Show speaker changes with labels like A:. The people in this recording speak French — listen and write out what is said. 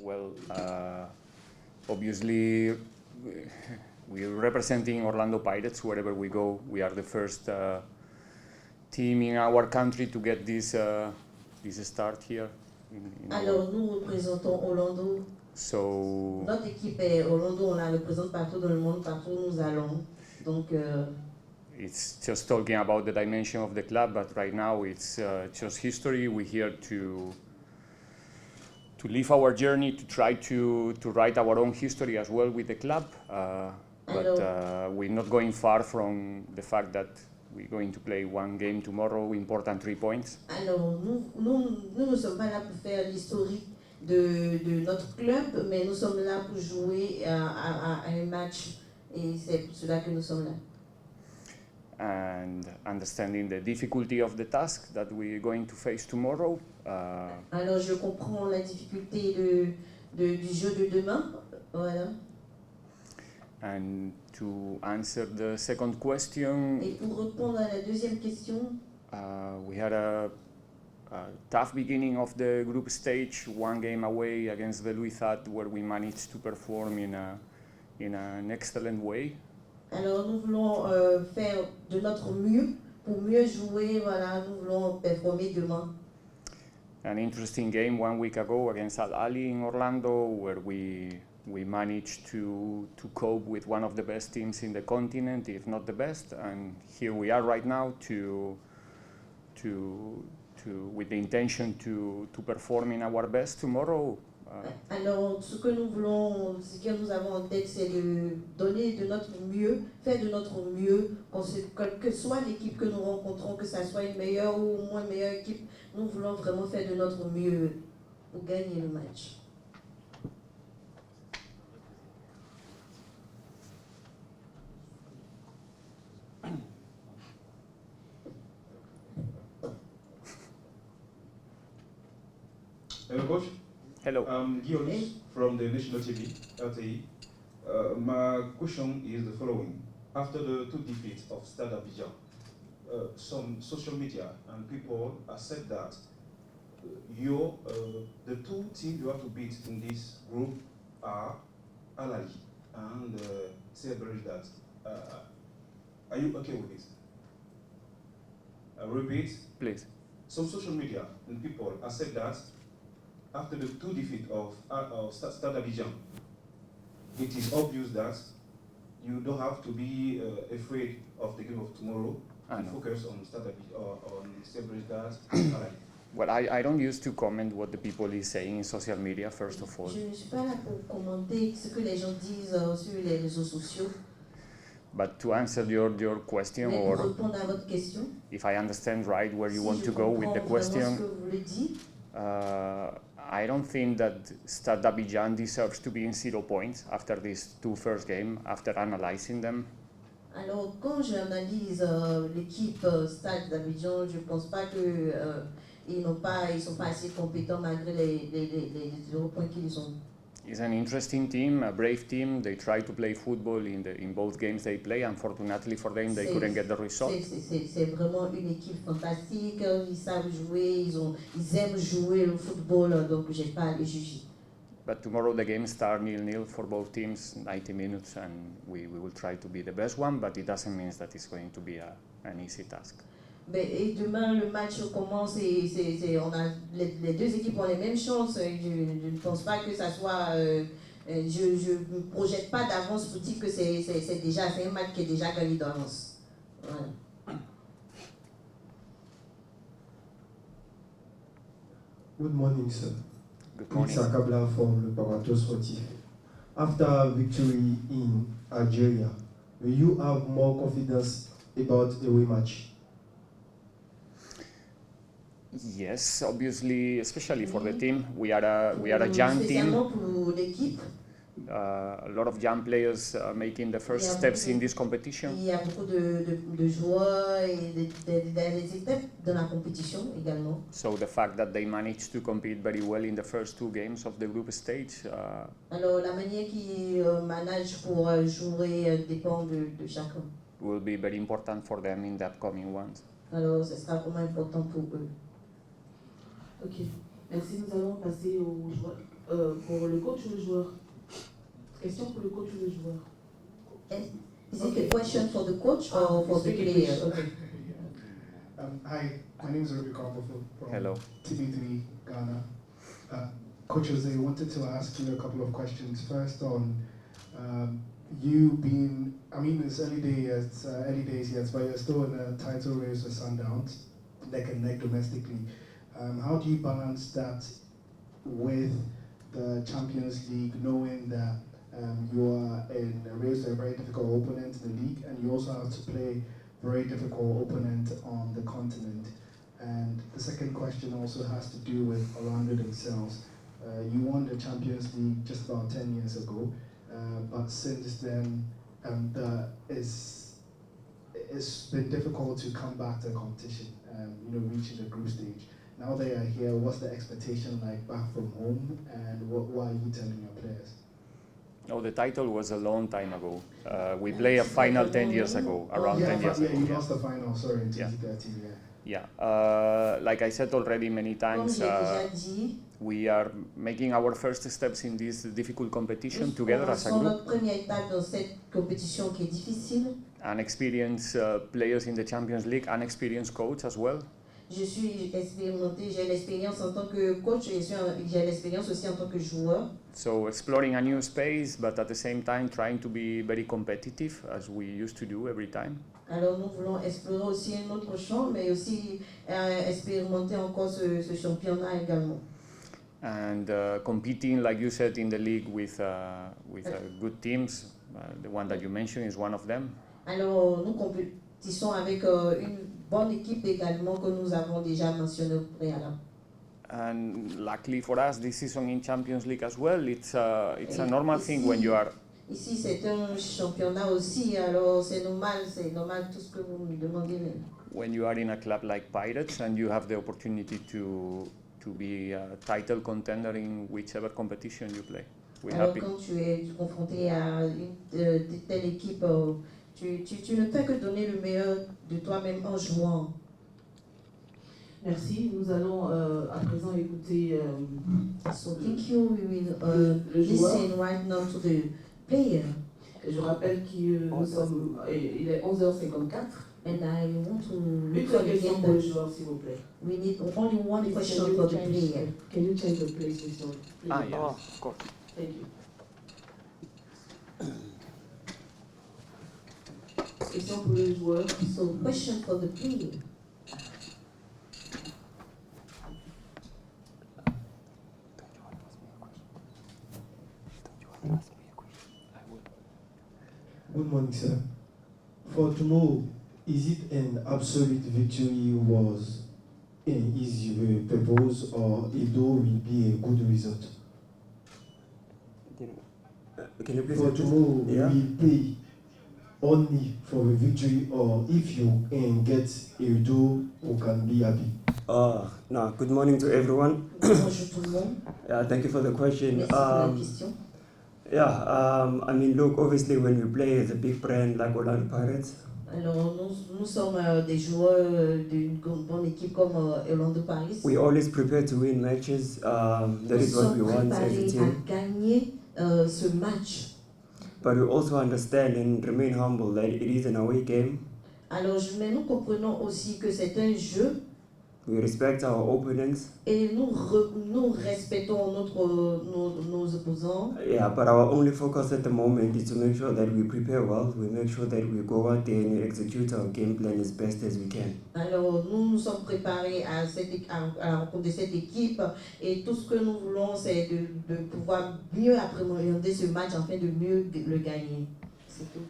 A: Well, obviously, we're representing Orlando Pirates wherever we go. We are the first team in our country to get this start here.
B: Alors nous représentons Orlando.
A: So
B: notre équipe est Orlando, on la représente partout dans le monde, partout où nous allons. Donc
A: it's just talking about the dimension of the club, but right now it's just history. We're here to live our journey, to try to write our own history as well with the club. But we're not going far from the fact that we're going to play one game tomorrow, important 3 points.
B: Alors nous ne sommes pas là pour faire l'historique de notre club, mais nous sommes là pour jouer à un match, et c'est pour cela que nous sommes là.
A: And understanding the difficulty of the task that we're going to face tomorrow.
B: Alors je comprends la difficulté du jeu de demain, voilà.
A: And to answer the second question,
B: et pour répondre à la deuxième question,
A: we had a tough beginning of the group stage, one game away against the Luisat, where we managed to perform in an excellent way.
B: Alors nous voulons faire de notre mieux pour mieux jouer, voilà, nous voulons performer demain.
A: An interesting game 1 week ago against Al Ali in Orlando, where we managed to cope with one of the best teams in the continent, if not the best, and here we are right now with the intention to perform in our best tomorrow.
B: Alors, ce que nous voulons, ce que nous avons en tête, c'est de donner de notre mieux, faire de notre mieux, quelle que soit l'équipe que nous rencontrons, que ça soit une meilleure ou moins meilleure équipe, nous voulons vraiment faire de notre mieux pour gagner le match.
C: Hello, Coach.
A: Hello.
C: Guillaume from the National TV, LTE. My question is the following. After the 2 defeats of Stade Abidjan, some social media and people have said that the 2 teams you have to beat in this group are Al Ali and Stade. Are you okay with this? Repeat.
A: Please.
C: Some social media and people have said that after the 2 defeats of Stade Abidjan, it is obvious that you don't have to be afraid of the game of tomorrow and focus on Stade Abidjan or on Stade.
A: Well, I don't used to comment what the people is saying in social media, first of all.
B: Je ne suis pas là pour commenter ce que les gens disent sur les réseaux sociaux.
A: But to answer your question,
B: Mais pour répondre à votre question,
A: if I understand right where you
B: si
A: want to go with the question, I don't think that Stade Abidjan deserves to be in 0 points after these 2 first games, after analyzing them.
B: Alors, quand j'analyse l'équipe Stade d'Abidjan, je ne pense pas que ils sont pas assez compétents malgré les 0 points qu'ils ont.
A: It's an interesting team, a brave team. They try to play football in both games they play. Unfortunately for them, they couldn't get the result.
B: C'est vraiment une équipe fantastique. Ils savent jouer, ils aiment jouer le football, donc j'ai pas à les juger.
A: But tomorrow the game starts 0-0 for both teams, 90 minutes, and we will try to be the best one. But it doesn't mean that it's going to be an easy task.
B: Et demain, le match commence et les 2 équipes ont les mêmes chances. Je ne pense pas que ça soit... je ne me projette pas d'avance pour dire que c'est un match qui est déjà gagné d'avance. Voilà.
D: Good morning, sir.
A: Good morning.
D: It's Akabla from Le Parato Sportif. After victory in Algeria, will you have more confidence about a rematch?
A: Yes, obviously, especially for the team. We are a young team.
B: Pour l'équipe.
A: A lot of young players making the first steps in this competition.
B: Il y a beaucoup de joueurs et des étapes dans la compétition également.
A: So the fact that they managed to compete very well in the first 2 games of the group stage.
B: Alors la manière qu'ils managent pour jouer dépend de chacun.
A: Will be very important for them in the upcoming ones.
B: Alors ce sera vraiment important pour eux.
E: Ok, merci. Nous allons passer aux joueurs.
B: pour le coach ou le joueur? Question pour le coach ou le joueur? Is it a question for the coach or for the player? Okay.
E: Hi, my name is Riveiro from
A: Hello.
E: TV3 Ghana. Coach José, I wanted to ask you a couple of questions. First on you being, I mean it's early days yes, but you're still in a title race with Sundowns, neck and neck domestically. How do you balance that with the Champions League, knowing that you are in a race with a very difficult opponent in the league, and you also have to play very difficult opponent on the continent? And the second question also has to do with Orlando themselves. You won the Champions League just about 10 years ago, but since then it's been difficult to come back to the competition, reaching the group stage. Now they are here, what's the expectation like back from home, and what are you telling your players?
A: No, the title was a long time ago. We played a final 10 years ago, around 10 years ago.
E: You lost the final, sorry, in 2013,
A: Like I said already many times, we are making our first steps in this difficult competition together as a group.
B: Notre première étape dans cette compétition qui est difficile.
A: Unexperienced players in the Champions League, unexperienced coach as well.
B: Je suis expérimenté, j'ai l'expérience en tant que coach et j'ai l'expérience aussi en tant que joueur.
A: So exploring a new space, but at the same time trying to be very competitive as we used to do every time.
B: Alors nous voulons explorer aussi un autre champ, mais aussi expérimenter encore ce championnat également.
A: And competing, like you said, in the league with good teams. The one that you mentioned is one of them.
B: Alors nous compétissons avec une bonne équipe également que nous avons déjà mentionné au préalable.
A: And luckily for us, this season in Champions League as well, it's a normal thing when you are.
B: Ici c'est un championnat aussi, alors c'est normal tout ce que vous me demandez.
A: When you are in a club like Pirates and you have the opportunity to be a title contender in whichever competition you play, we're
B: alors
A: happy.
B: Quand tu es confronté à une telle équipe, tu ne fais que donner le meilleur de toi-même en jouant.
F: Merci. Nous allons à présent écouter
B: So thank you. We will listen right now to the player.
F: Je rappelle qu'il il est 11h54.
B: And I want to
F: Une seule question pour le joueur, s'il vous plaît.
B: we need only one question for the player.
F: Can you change the place, please?
A: Yeah, of course.
F: Thank you. Question pour le joueur.
B: So question for the player.
D: Good morning, sir. For tomorrow, is it an absolute victory is you propose, or a draw will be a good result?
G: Can you please
D: For tomorrow,
G: Yeah.
D: we play only for a victory, or if you can get a draw, you can be happy.
G: No, good morning to everyone.
B: Bonjour tout le monde.
G: Thank you for the question.
B: Merci pour la question.
G: I mean, look, obviously when we play as a big brand like Orlando Pirates,
B: Alors nous sommes des joueurs d'une bonne équipe comme Orlando Paris.
G: we always prepare to win matches. That
B: Nous
G: is what
B: sommes
G: we want as a
B: préparés
G: team.
B: à gagner ce match.
G: But we also understand and remain humble that it is an away game.
B: Alors mais nous comprenons aussi que c'est un jeu
G: We respect our opponents.
B: et nous respectons nos opposants.
G: Yeah, but our only focus at the moment is to make sure that we prepare well. We make sure that we go out there and we execute our game plan as best as we can.
B: Alors nous sommes préparés à la rencontre de cette équipe et tout ce que nous voulons c'est de pouvoir mieux appréhender ce match afin de mieux le gagner. C'est tout.